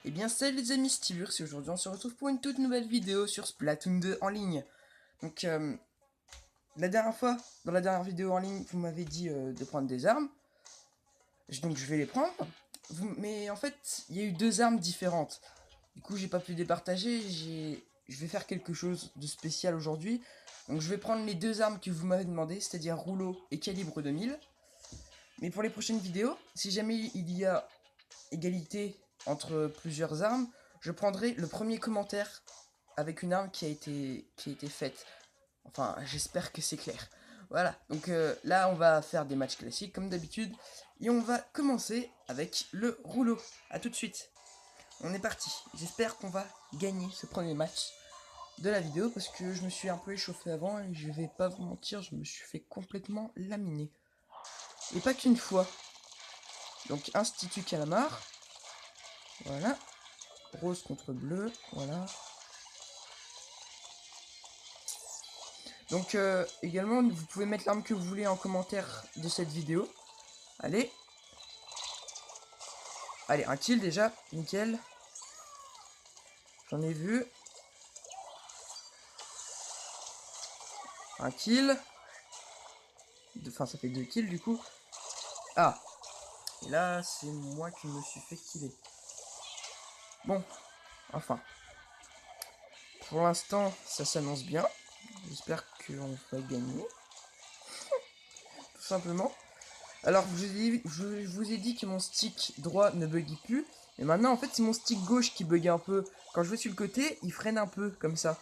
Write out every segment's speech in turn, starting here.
Eh bien salut les amis, Stevurs, et aujourd'hui on se retrouve pour une toute nouvelle vidéo sur Splatoon 2 en ligne. Donc la dernière fois, dans la dernière vidéo en ligne, vous m'avez dit de prendre des armes. Donc je vais les prendre. Mais en fait, il y a eu deux armes différentes. Du coup j'ai pas pu départager, je vais faire quelque chose de spécial aujourd'hui. Donc je vais prendre les deux armes que vous m'avez demandé, c'est-à-dire rouleau et calibre 2000. Mais pour les prochaines vidéos, si jamais il y a égalité entre plusieurs armes, je prendrai le premier commentaire avec une arme qui a été faite. Enfin, j'espère que c'est clair. Voilà, donc là on va faire des matchs classiques comme d'habitude. Et on va commencer avec le rouleau. A tout de suite. On est parti. J'espère qu'on va gagner ce premier match de la vidéo parce que je me suis un peu échauffé avant et je vais pas vous mentir, je me suis fait complètement laminer. Et pas qu'une fois. Donc Institut Calamar. Voilà. Rose contre bleu. Voilà. Donc également, vous pouvez mettre l'arme que vous voulez en commentaire de cette vidéo. Allez. Allez, un kill déjà. Nickel. J'en ai vu. Un kill. Enfin, ça fait 2 kills du coup. Ah. Et là, c'est moi qui me suis fait killer. Bon. Enfin. Pour l'instant, ça s'annonce bien. J'espère qu'on va gagner. Tout simplement. Alors, je vous ai dit que mon stick droit ne buguait plus. Mais maintenant, en fait, c'est mon stick gauche qui bug un peu. Quand je vais sur le côté, il freine un peu, comme ça.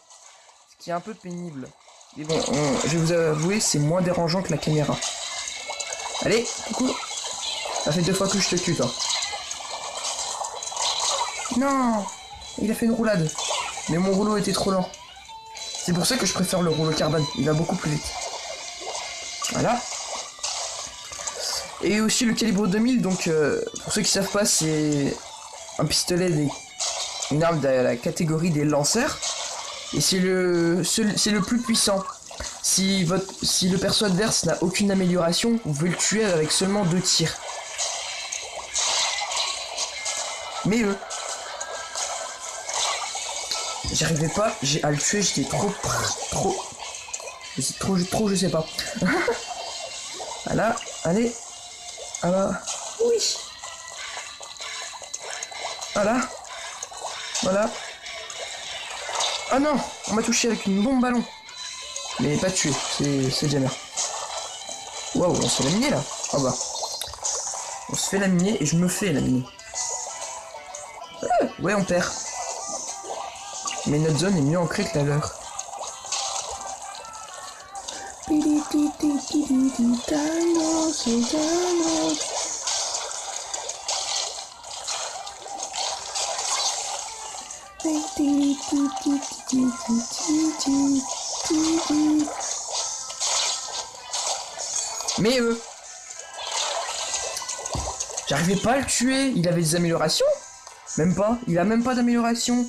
Ce qui est un peu pénible. Mais bon, je vais vous avouer, c'est moins dérangeant que la caméra. Allez, coucou. Ça fait 2 fois que je te tue, toi. Non, il a fait une roulade. Mais mon rouleau était trop lent. C'est pour ça que je préfère le rouleau carbone. Il va beaucoup plus vite. Voilà. Et aussi le calibre 2000, donc pour ceux qui savent pas, c'est un pistolet, une arme de la catégorie des lanceurs. Et c'est le plus puissant. Si le perso adverse n'a aucune amélioration, vous pouvez le tuer avec seulement 2 tirs. Mais j'arrivais pas à le tuer, j'étais trop, je sais pas. Voilà, allez. Ah bah, oui. Voilà. Voilà. Ah non, on m'a touché avec une bombe ballon. Mais pas tué, c'est jamais. Waouh, on se fait laminer là. Ah bah. On se fait laminer et je me fais laminer. Ouais, on perd. Mais notre zone est mieux ancrée que la leur. Mais j'arrivais pas à le tuer. Il avait des améliorations? Même pas. Il a même pas d'amélioration.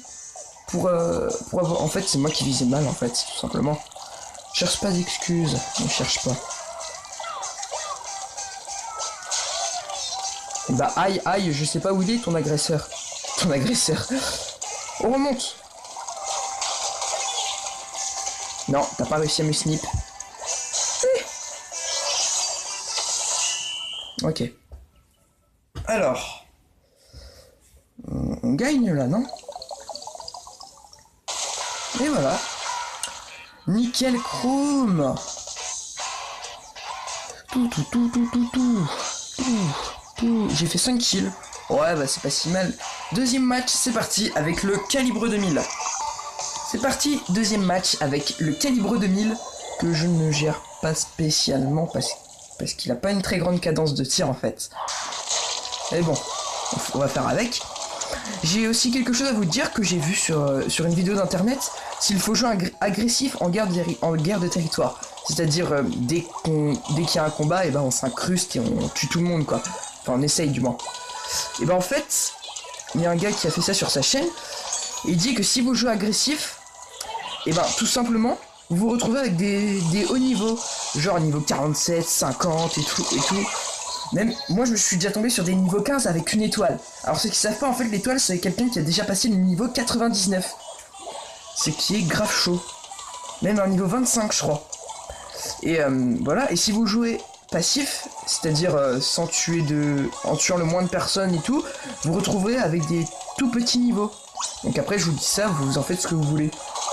Pour avoir... En fait, c'est moi qui visais mal, en fait, tout simplement. Cherche pas d'excuses. Ne cherche pas. Et bah, aïe, je sais pas où il est, ton agresseur. Ton agresseur. On remonte. Non, t'as pas réussi à me snip. Ok. Alors. On gagne là, non? Et voilà. Nickel chrome. J'ai fait 5 kills. Ouais, bah c'est pas si mal. Deuxième match, c'est parti avec le calibre 2000. C'est parti, deuxième match avec le calibre 2000 que je ne gère pas spécialement parce qu'il a pas une très grande cadence de tir en fait. Mais bon, on va faire avec. J'ai aussi quelque chose à vous dire que j'ai vu sur une vidéo d'internet. S'il faut jouer agressif en guerre de territoire. C'est-à-dire dès qu'il y a un combat, et ben on s'incruste et on tue tout le monde quoi. Enfin on essaye du moins. Et ben en fait, il y a un gars qui a fait ça sur sa chaîne. Et il dit que si vous jouez agressif, et ben tout simplement, vous vous retrouvez avec des hauts niveaux. Genre niveau 47, 50 et tout. Même moi, je me suis déjà tombé sur des niveaux 15 avec une étoile. Alors ceux qui savent pas, en fait, l'étoile, c'est quelqu'un qui a déjà passé le niveau 99. Ce qui est grave chaud. Même un niveau 25, je crois. Et voilà, et si vous jouez passif, c'est-à-dire sans tuer en tuant le moins de personnes et tout, vous retrouverez avec des tout petits niveaux. Donc après, je vous dis ça, vous en faites ce que vous voulez.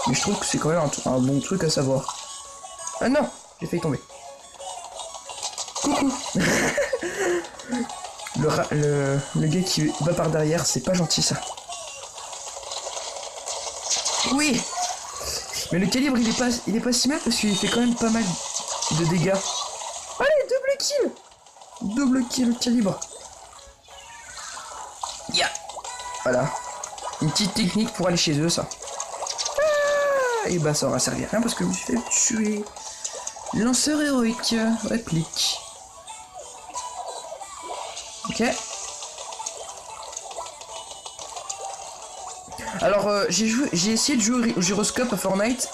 Mais je trouve que c'est quand même un bon truc à savoir. Ah non, j'ai failli tomber. Coucou. le gars qui va par derrière, c'est pas gentil ça. Oui. Mais le calibre, il est pas si mal parce qu'il fait quand même pas mal de dégâts. Allez, double kill. Double kill calibre. Yeah. Voilà. Une petite technique pour aller chez eux, ça. Ah, et bah ça aura servi à rien parce que je me suis fait tuer. Lanceur héroïque. Réplique. Ok. Alors j'ai essayé de jouer au gyroscope à Fortnite.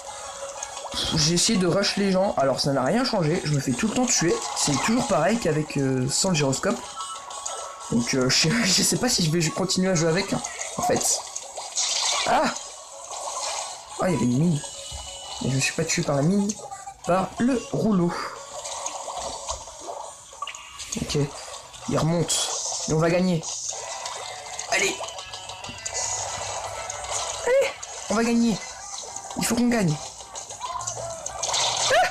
J'ai essayé de rush les gens. Alors ça n'a rien changé. Je me fais tout le temps tuer. C'est toujours pareil qu'avec sans le gyroscope. Donc je sais pas si je vais continuer à jouer avec. Hein, en fait. Ah. Ah, il y avait une mine. Mais je me suis pas tué par la mine. Par le rouleau. Ok. Il remonte. Et on va gagner. Allez. Allez. On va gagner. Il faut qu'on gagne. Ah.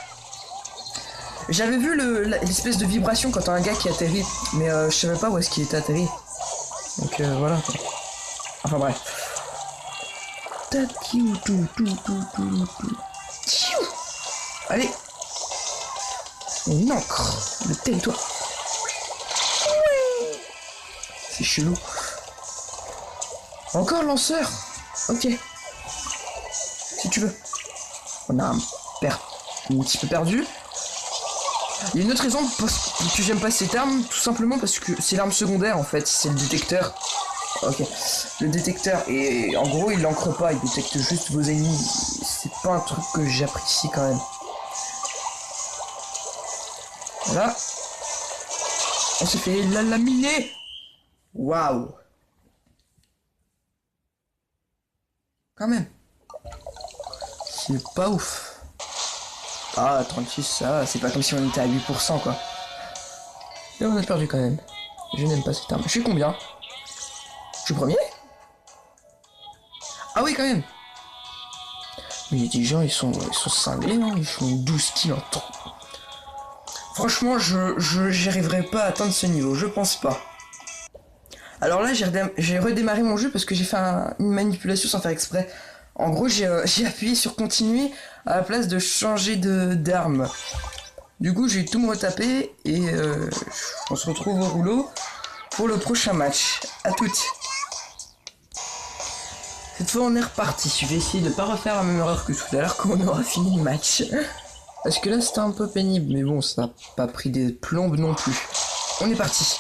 J'avais vu l'espèce de vibration quand un gars qui atterrit. Mais je savais pas où est-ce qu'il était atterri. Donc voilà. Enfin bref. Allez. On ancre le territoire. C'est chelou. Encore lanceur. Ok. Si tu veux. On a un petit peu perdu. Il y a une autre raison que j'aime pas cette arme, tout simplement parce que c'est l'arme secondaire en fait, c'est le détecteur. Ok. Le détecteur, et en gros il l'ancre pas, il détecte juste vos ennemis. C'est pas un truc que j'apprécie quand même. Voilà. On s'est fait la laminer. Waouh. Quand même. C'est pas ouf. Ah, 36, ça, c'est pas comme si on était à 8%, quoi. Et on a perdu quand même. Je n'aime pas cette arme. Je suis combien? Je suis premier? Ah oui, quand même. Mais il y a des gens, ils sont cinglés, hein. Ils font 12 kills en temps. Franchement, j'y arriverai pas à atteindre ce niveau, je pense pas. Alors là, j'ai redémarré mon jeu parce que j'ai fait une manipulation sans faire exprès. En gros, j'ai appuyé sur continuer à la place de changer d'arme. Du coup, j'ai tout me retaper et on se retrouve au rouleau pour le prochain match. À toutes. Cette fois, on est reparti. Je vais essayer de pas refaire la même erreur que tout à l'heure quand on aura fini le match. Parce que là, c'était un peu pénible, mais bon, ça n'a pas pris des plombes non plus. On est parti.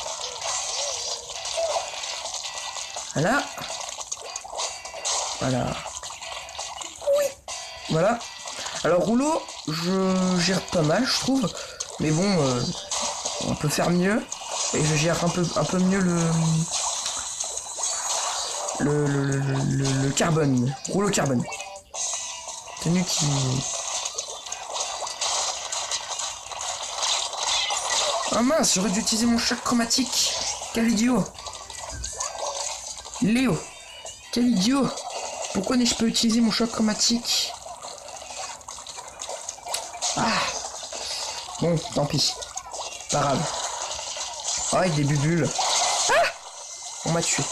Voilà. Voilà. Oui. Voilà. Alors rouleau, je gère pas mal, je trouve. Mais bon, on peut faire mieux. Et je gère un peu mieux le carbone. Rouleau carbone. Tenue qui... Ah mince, j'aurais dû utiliser mon choc chromatique. Quel idiot. Léo. Quel idiot. Pourquoi n'ai-je pas utilisé mon choc chromatique? Ah. Bon, tant pis. Pas grave. Oh, avec des bubules. Ah. On m'a tué.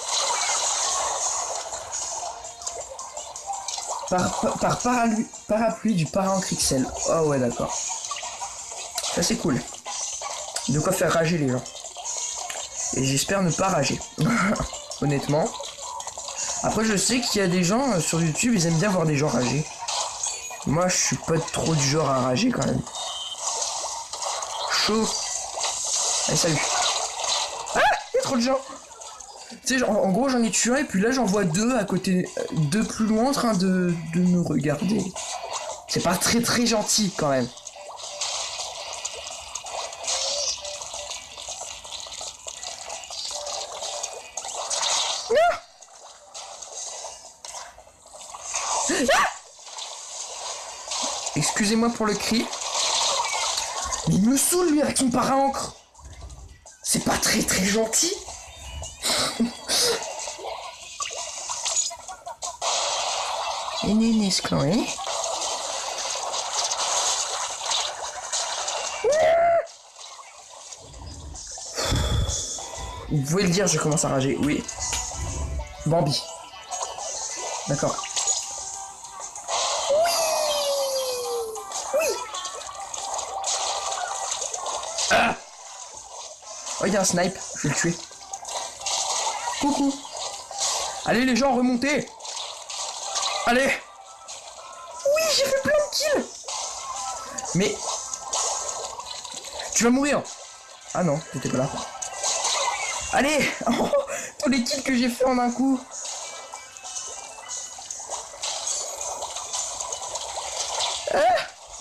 Par parapluie du parrain Crixel. Oh ouais, d'accord. Ça c'est cool. De quoi faire rager les gens. Et j'espère ne pas rager. Honnêtement. Après je sais qu'il y a des gens sur YouTube, ils aiment bien voir des gens rager. Moi je suis pas trop du genre à rager quand même. Chaud. Allez, salut. Ah, il y a trop de gens. Tu sais, en gros j'en ai tué un et puis là j'en vois deux à côté, deux plus loin en train de me regarder. C'est pas très très gentil quand même. Excusez-moi pour le cri. Mais il me saoule lui avec son para-encre. C'est pas très très gentil. Et Néné Chloé. Vous pouvez le dire, je commence à rager. Oui. Bambi. D'accord. Oui. Ah. Oh, il y a un snipe. Je vais le tuer. Coucou. Allez les gens, remontez. Allez. Oui, j'ai fait plein de kills. Mais... Tu vas mourir. Ah non, t'étais pas là. Allez. Oh, tous les kills que j'ai fait en un coup.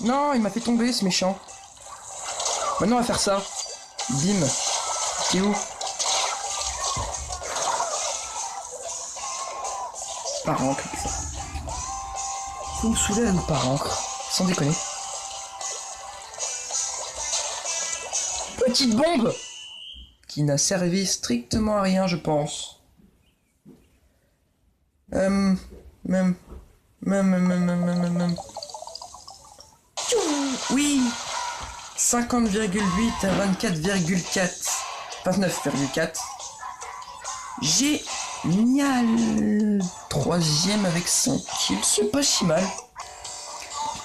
Non, il m'a fait tomber ce méchant. Maintenant on va faire ça. Bim. T'es où? Par encre. Faut me saouler avec par encre. Sans déconner. Petite bombe qui n'a servi strictement à rien, je pense. Oui. 50,8 à 24,4. 29,4. Génial. Troisième avec 5 kills, c'est pas si mal.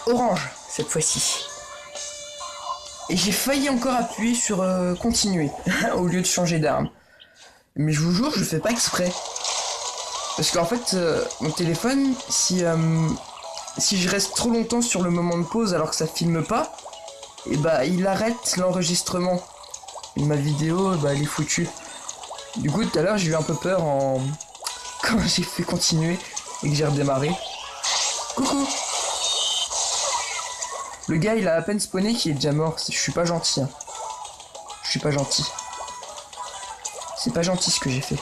Orange, cette fois-ci. Et j'ai failli encore appuyer sur continuer, au lieu de changer d'arme. Mais je vous jure, je fais pas exprès. Parce qu'en fait, mon téléphone, si je reste trop longtemps sur le moment de pause alors que ça filme pas, et bah il arrête l'enregistrement. Et ma vidéo, bah elle est foutue. Du coup, tout à l'heure, j'ai eu un peu peur quand j'ai fait continuer et que j'ai redémarré. Coucou. Le gars, il a à peine spawné qu'il est déjà mort. Je suis pas gentil. Hein. Je suis pas gentil. C'est pas gentil ce que j'ai fait.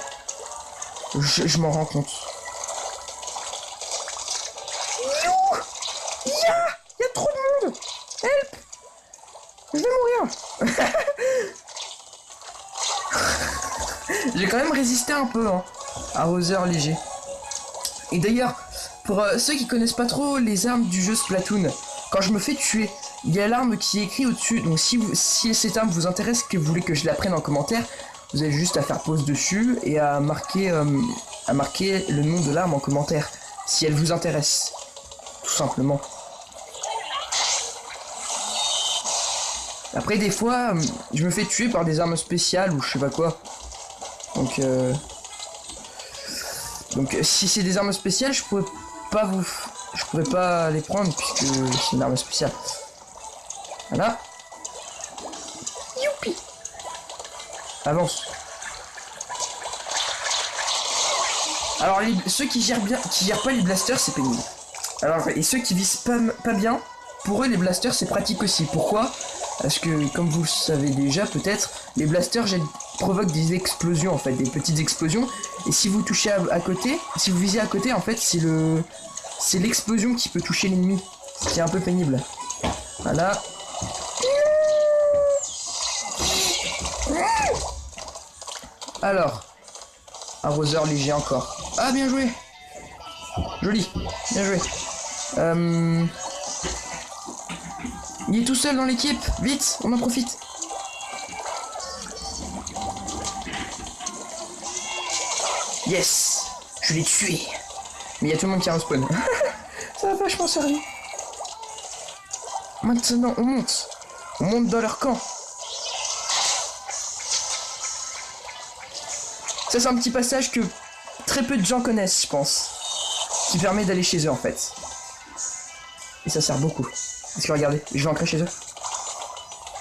Je m'en rends compte. Il y a trop de monde. Help. Je vais mourir. J'ai quand même résisté un peu, hein. Arroseur léger. Et d'ailleurs, pour ceux qui connaissent pas trop les armes du jeu Splatoon, quand je me fais tuer, il y a l'arme qui est écrite au-dessus. Donc si cette arme vous intéresse, que vous voulez que je la prenne en commentaire, vous avez juste à faire pause dessus et à marquer le nom de l'arme en commentaire. Si elle vous intéresse. Tout simplement. Après des fois, je me fais tuer par des armes spéciales ou je sais pas quoi. Donc si c'est des armes spéciales, je pourrais pas les prendre puisque c'est une arme spéciale. Voilà. Youpi. Avance. Alors ceux qui gèrent pas les blasters, c'est pénible. Alors et ceux qui visent pas bien, pour eux les blasters c'est pratique aussi. Pourquoi? Parce que comme vous le savez déjà peut-être, les blasters provoquent des explosions en fait, des petites explosions. Et si vous touchez à côté, si vous visez à côté en fait, c'est l'explosion qui peut toucher l'ennemi, ce qui est un peu pénible. Voilà. Alors, arroseur léger encore. Ah bien joué. Joli, bien joué. Il est tout seul dans l'équipe, vite, on en profite. Yes, je l'ai tué. Mais il y a tout le monde qui a respawn. Ça va vachement servir. Maintenant, on monte. On monte dans leur camp. Ça, c'est un petit passage que très peu de gens connaissent, je pense. Qui permet d'aller chez eux, en fait. Et ça sert beaucoup. Parce que regardez, je vais entrer chez eux.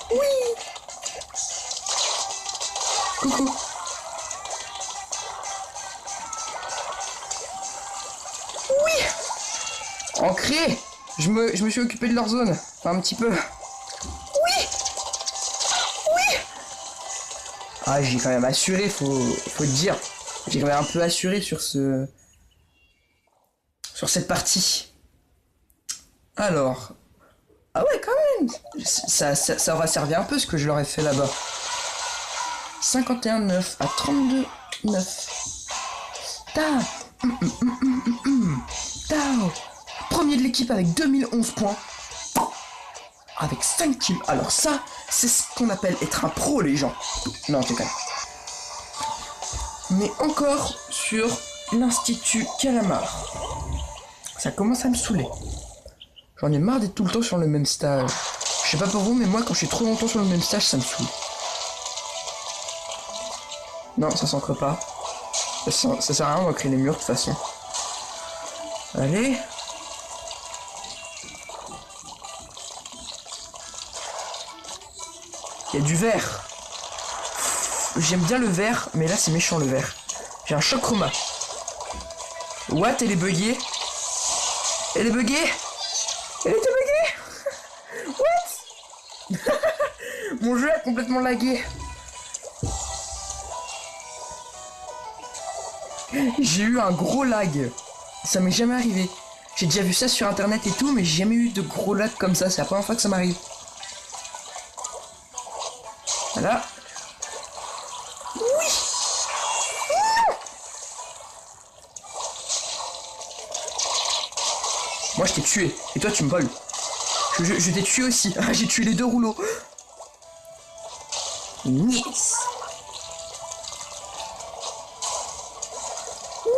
Oui. Coucou. Oui. Ancré. Je me suis occupé de leur zone. Enfin, un petit peu. Oui. Oui. Ah, j'ai quand même assuré, faut te dire. J'ai quand même un peu assuré sur cette partie. Alors... Ah ouais, quand même. Ça aura servi un peu ce que je leur ai fait là-bas. 51-9 à 32-9. Tao. Tao. Premier de l'équipe avec 2011 points. Avec 5 kills. Alors ça, c'est ce qu'on appelle être un pro, les gens. Non, c'est quand même. Mais encore sur l'Institut Calamar. Ça commence à me saouler. J'en ai marre d'être tout le temps sur le même stage. Je sais pas pour vous, mais moi, quand je suis trop longtemps sur le même stage, ça me saoule. Non, ça s'ancre pas. Ça sert à rien, on va créer les murs de toute façon. Allez. Il y a du vert. J'aime bien le vert, mais là c'est méchant le vert. J'ai un choc chroma. What? Elle est buggée? Elle est buggée? Elle était buggée? What? Mon jeu a complètement lagué. J'ai eu un gros lag. Ça m'est jamais arrivé. J'ai déjà vu ça sur internet et tout, mais j'ai jamais eu de gros lag comme ça. C'est la première fois que ça m'arrive. Voilà. Oui. Moi je t'ai tué. Et toi tu me voles. Je t'ai tué aussi. Ah, j'ai tué les deux rouleaux. Yes.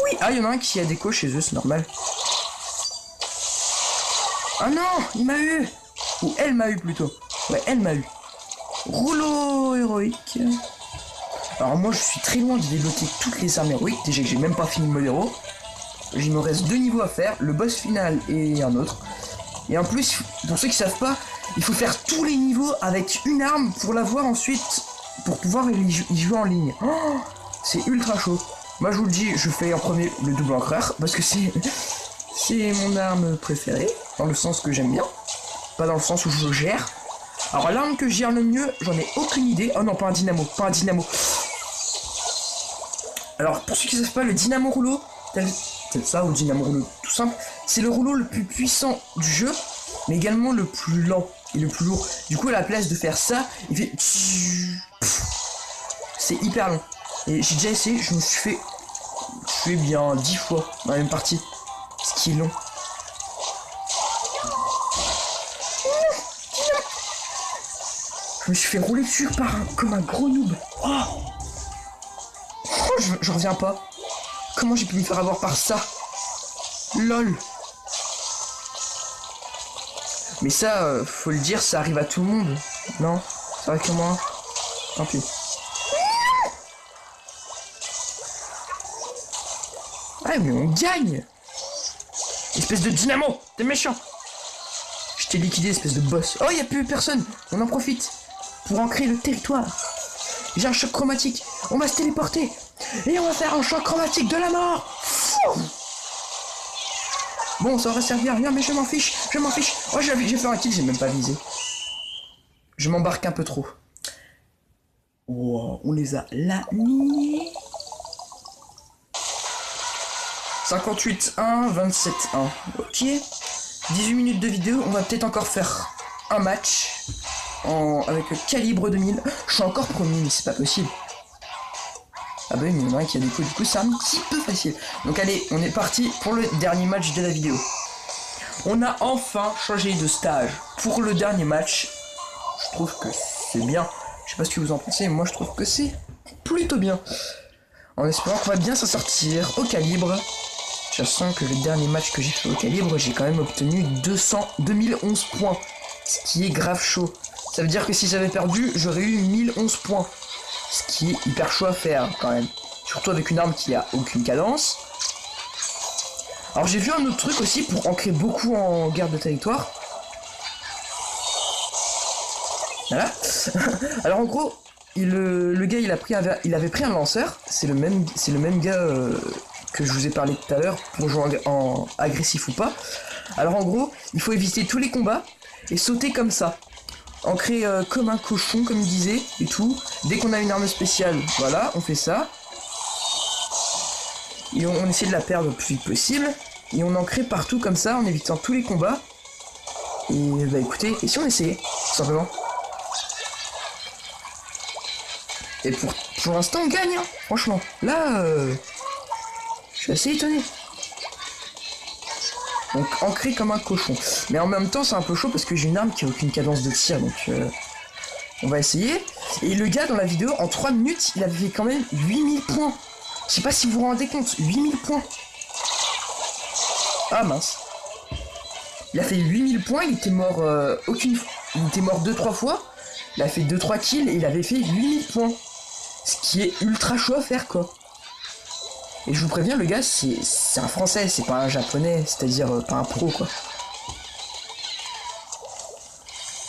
Oui. Ah, il y en a un qui a déco chez eux, c'est normal. Ah non, il m'a eu. Ou elle m'a eu plutôt. Ouais, elle m'a eu. Rouleau héroïque. Alors moi je suis très loin de débloquer toutes les armes héroïques. Déjà que j'ai même pas fini le mode héros. Il me reste 2 niveaux à faire, le boss final et un autre. Et en plus, pour ceux qui savent pas, il faut faire tous les niveaux avec une arme pour l'avoir ensuite, pour pouvoir y jouer en ligne. Oh, c'est ultra chaud. Moi je vous le dis, je fais en premier le double encreur, parce que c'est mon arme préférée, dans le sens que j'aime bien. Pas dans le sens où je gère. Alors l'arme que je gère le mieux, j'en ai aucune idée. Oh non, pas un dynamo, pas un dynamo. Alors pour ceux qui savent pas, le dynamo rouleau, tel ça, ou le dynamo rouleau tout simple, c'est le rouleau le plus puissant du jeu, mais également le plus lent et le plus lourd. Du coup à la place de faire ça, il fait... C'est hyper long. Et j'ai déjà essayé, je me suis fait tuer bien 10 fois dans la même partie. Ce qui est long. Je me suis fait rouler dessus comme un gros noob. Oh, je reviens pas. Comment j'ai pu me faire avoir par ça? LOL. Mais ça, faut le dire, ça arrive à tout le monde. Non, c'est vrai que moi, tant pis. Ouais, mais on gagne. Espèce de dynamo, t'es méchant. Je t'ai liquidé, espèce de boss. Oh, y a plus personne. On en profite pour ancrer le territoire. J'ai un choc chromatique. On va se téléporter. Et on va faire un choc chromatique de la mort. Bon, ça aurait servi à rien, mais je m'en fiche. Je m'en fiche. Oh, j'ai fait un kill, j'ai même pas visé. Je m'embarque un peu trop. Wow, on les a lanignés. 58-1, 27-1. Ok. 18 minutes de vidéo. On va peut-être encore faire un match. Avec le calibre 2000. Je suis encore premier, mais c'est pas possible. Ah bah oui, mais il y en a un qui a des coups, du coup c'est un petit peu facile. Donc allez, on est parti pour le dernier match de la vidéo. On a enfin changé de stage pour le dernier match. Je trouve que c'est bien. Je sais pas ce que vous en pensez, mais moi je trouve que c'est plutôt bien. En espérant qu'on va bien s'en sortir au calibre. Je sens que le dernier match que j'ai fait au calibre, j'ai quand même obtenu 2011 points. Ce qui est grave chaud. Ça veut dire que si j'avais perdu, j'aurais eu 1011 points. Ce qui est hyper chaud à faire quand même. Surtout avec une arme qui a aucune cadence. Alors j'ai vu un autre truc aussi pour ancrer beaucoup en guerre de territoire. Voilà. Alors en gros, le gars il avait pris un lanceur. C'est le même gars que je vous ai parlé tout à l'heure pour jouer en agressif ou pas. Alors en gros, il faut éviter tous les combats et sauter comme ça. Ancrer comme un cochon, comme il disait, et tout. Dès qu'on a une arme spéciale, voilà, on fait ça. Et on essaie de la perdre le plus vite possible. Et on ancre partout comme ça, en évitant tous les combats. Et bah écoutez, et si on essayait, tout simplement. Et pour l'instant on gagne, hein, franchement. Là, je suis assez étonné. Donc ancré comme un cochon. Mais en même temps c'est un peu chaud parce que j'ai une arme qui a aucune cadence de tir, donc on va essayer. Et le gars dans la vidéo, en 3 minutes, il avait fait quand même 8000 points. Je sais pas si vous vous rendez compte, 8000 points. Ah mince. Il a fait 8000 points, il était mort il était mort 2-3 fois. Il a fait 2-3 kills et il avait fait 8000 points. Ce qui est ultra chaud à faire quoi. Et je vous préviens, le gars, c'est un français, c'est pas un japonais, c'est-à-dire pas un pro, quoi.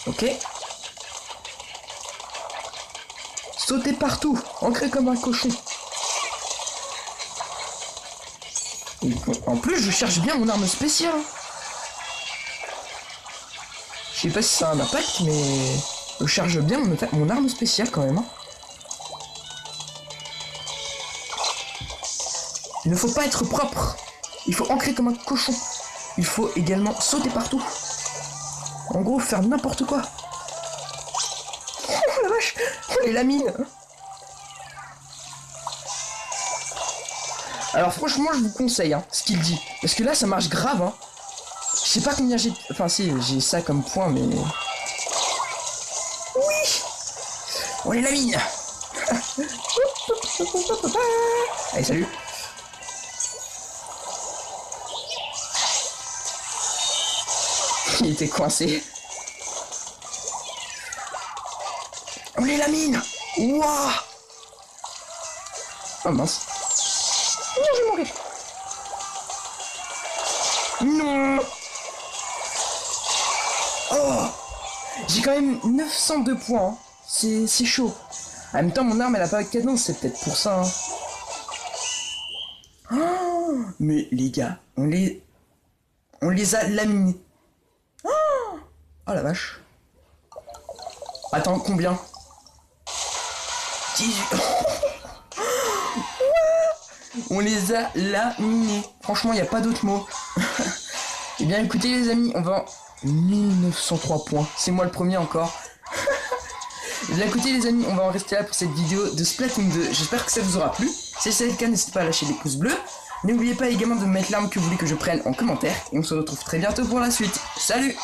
Ok. Sauter partout, ancré comme un cochon. Et en plus, je cherche bien mon arme spéciale. Je sais pas si ça a un impact, mais je cherche bien mon arme spéciale quand même. Hein. Il ne faut pas être propre. Il faut ancrer comme un cochon. Il faut également sauter partout. En gros, faire n'importe quoi. Oh la vache! Oh les lamines! Alors franchement, je vous conseille hein, ce qu'il dit. Parce que là, ça marche grave. Hein. Je sais pas combien j'ai... Enfin si, j'ai ça comme point, mais... Oui! Oh les lamines! Allez, salut! Il était coincé. Oh les lamines! Wouah! Oh mince. Non, je vais mourir. Non! Oh! J'ai quand même 902 points. Hein. C'est chaud. En même temps, mon arme, elle a pas de cadence, c'est peut-être pour ça. Hein. Oh, mais les gars, on les a laminés. Oh la vache. Attends, combien? 18. On les a laminés. Franchement, il n'y a pas d'autre mot. Eh bien, écoutez les amis, on va... 1903 points. C'est moi le premier encore. Eh bien, écoutez les amis, on va en rester là pour cette vidéo de Splatoon 2. J'espère que ça vous aura plu. Si c'est le cas, n'hésitez pas à lâcher des pouces bleus. N'oubliez pas également de mettre l'arme que vous voulez que je prenne en commentaire. Et on se retrouve très bientôt pour la suite. Salut!